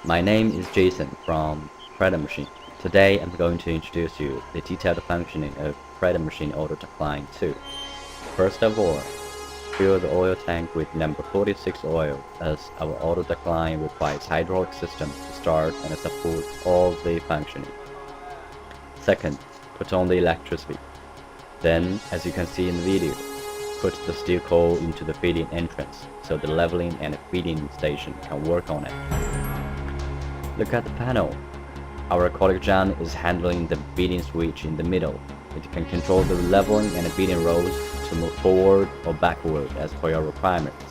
My name is Jason from Preda machine. Today I'm going to introduce you the detailed functioning of Preda machine auto decline 2. First of all, fill the oil tank with number 46 oil, as our auto decline requires hydraulic system to start and support all the functioning. Second, put on the electricity. Then, as you can see in the video, put the steel coil into the feeding entrance so the leveling and feeding station can work on it. Look at the panel. Our colleague John is handling the beading switch in the middle. It can control the leveling and beading rows to move forward or backward as per your requirements.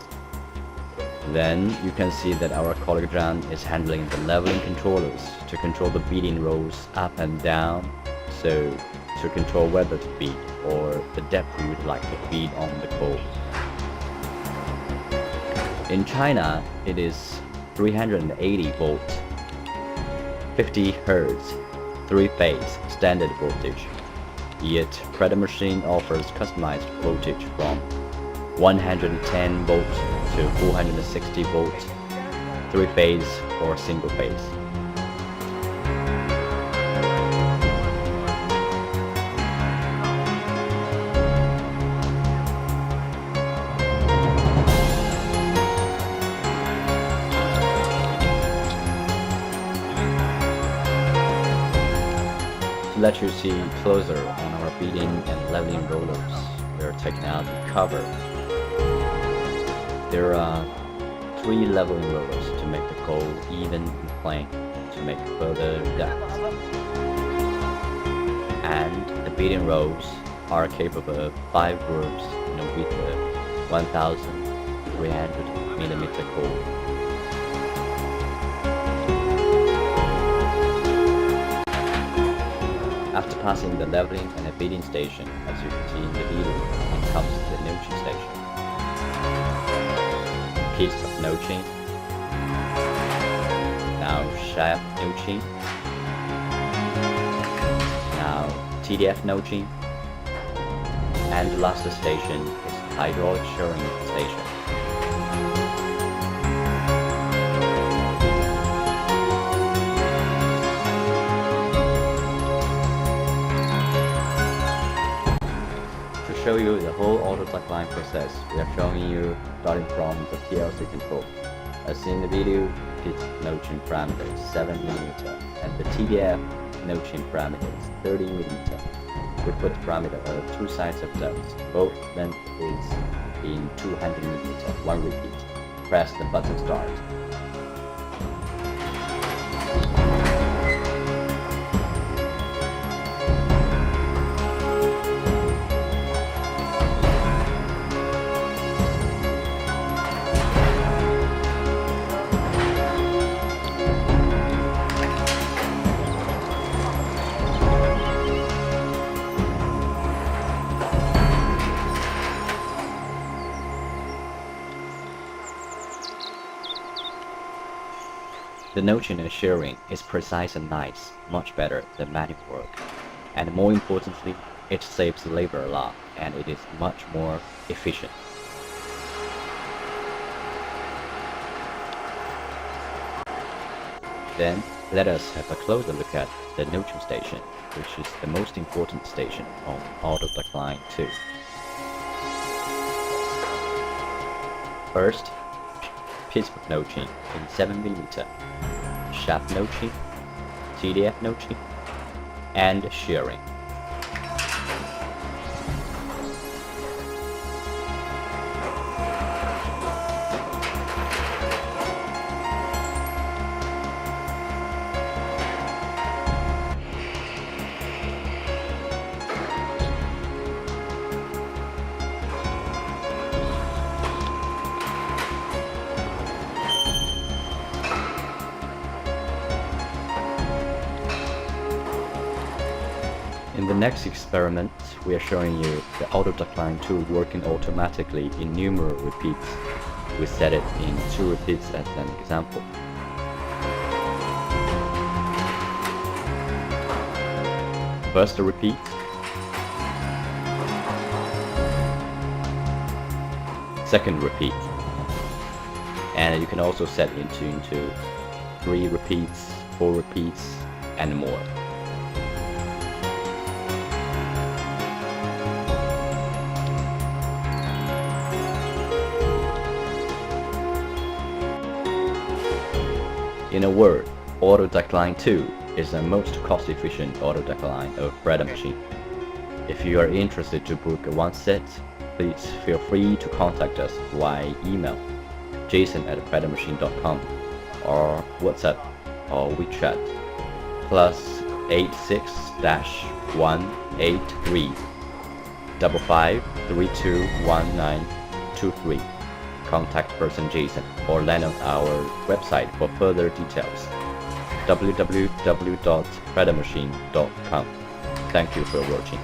Then you can see that our colleague John is handling the leveling controllers to control the beading rows up and down, so to control whether to bead or the depth you would like to bead on the coil. In China, it is 380 volts, 50 Hz, 3-phase standard voltage. Yet Preda machine offers customized voltage from 110 volts to 460 volts, 3-phase or single phase. To let you see closer on our beading and leveling rollers, we are taking out the cover. There are 3 leveling rollers to make the coil even and plain to make further depth. And the beading rows are capable of 5 grooves in a width of 1300 mm coil. After passing the leveling and the beading station, as you can see in the video, it comes to the notching station. Piece of notching, now shaft notching, now TDF notching, and the last station is hydraulic shearing station. To show you the whole auto decline process, we are showing you starting from the PLC control. As seen in the video, its notching parameter is 7 mm and the TDF notching parameter is 30 mm. We put the parameter of 2 sides of ducts, both length is in 200 mm, 1 repeat. Press the button start. The notching and shearing is precise and nice, much better than manual work. And more importantly, it saves labor a lot and it is much more efficient. Then, let us have a closer look at the notching station, which is the most important station on auto decline 2. First, Pittsburgh notching in 7 mm, shaft notching, TDF notching, and shearing. In the next experiment, we are showing you the auto decline tool working automatically in numerous repeats. We set it in 2 repeats as an example. First repeat, second repeat, and you can also set into 3 repeats, 4 repeats, and more. In a word, Auto Duct Line 2 is the most cost-efficient auto duct line of Preda machine. If you are interested to book one set, please feel free to contact us via email jason@predamachine.com or WhatsApp or WeChat +86-183 55321923. Contact person Jason or land on our website for further details www.predamachine.com. Thank you for watching.